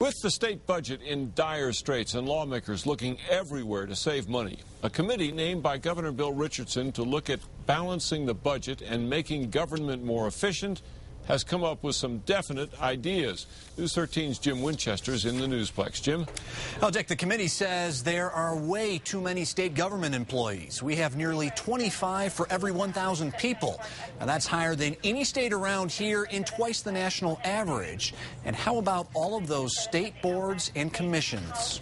With the state budget in dire straits and lawmakers looking everywhere to save money, a committee named by Governor Bill Richardson to look at balancing the budget and making government more efficient has come up with some definite ideas. News 13's Jim Winchester's in the Newsplex. Jim? Well, Dick, the committee says there are way too many state government employees. We have nearly 25 for every 1,000 people. Now, that's higher than any state around here and twice the national average. And how about all of those state boards and commissions?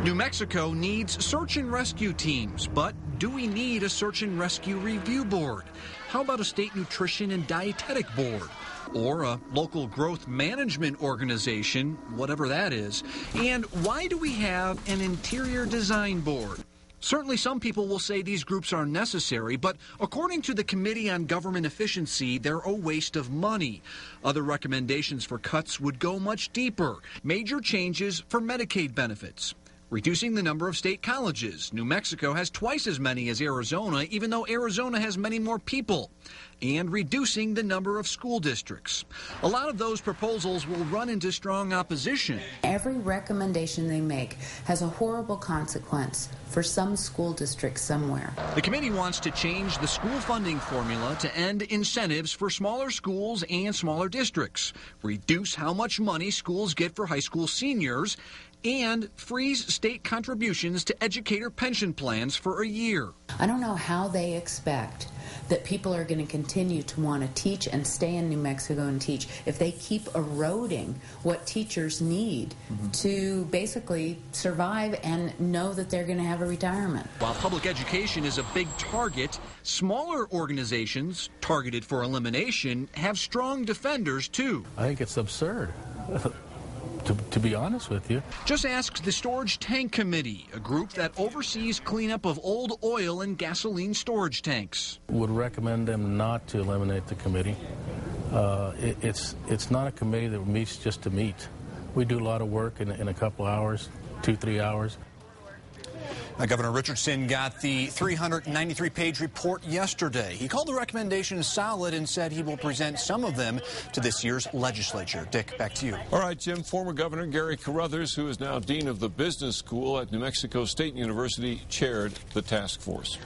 New Mexico needs search and rescue teams, but do we need a search and rescue review board? How about a state nutrition and dietetic board? Or a local growth management organization, whatever that is? And why do we have an interior design board? Certainly some people will say these groups are necessary, but according to the Committee on Government Efficiency, they're a waste of money. Other recommendations for cuts would go much deeper. Major changes for Medicaid benefits. Reducing the number of state colleges. New Mexico has twice as many as Arizona, even though Arizona has many more people. And reducing the number of school districts. A lot of those proposals will run into strong opposition. Every recommendation they make has a horrible consequence for some school district somewhere. The committee wants to change the school funding formula to end incentives for smaller schools and smaller districts, reduce how much money schools get for high school seniors, and freeze state contributions to educator pension plans for a year. I don't know how they expect that people are going to continue to want to teach and stay in New Mexico and teach if they keep eroding what teachers need to basically survive and know that they're going to have a retirement. While public education is a big target, smaller organizations targeted for elimination have strong defenders too. I think it's absurd. To be honest with you. Just ask the Storage Tank Committee, a group that oversees cleanup of old oil and gasoline storage tanks. Would recommend them not to eliminate the committee. It's not a committee that meets just to meet. We do a lot of work in a couple hours, 2-3 hours. Governor Richardson got the 393-page report yesterday. He called the recommendations solid and said he will present some of them to this year's legislature. Dick, back to you. All right, Jim. Former Governor Gary Carruthers, who is now Dean of the Business School at New Mexico State University, chaired the task force.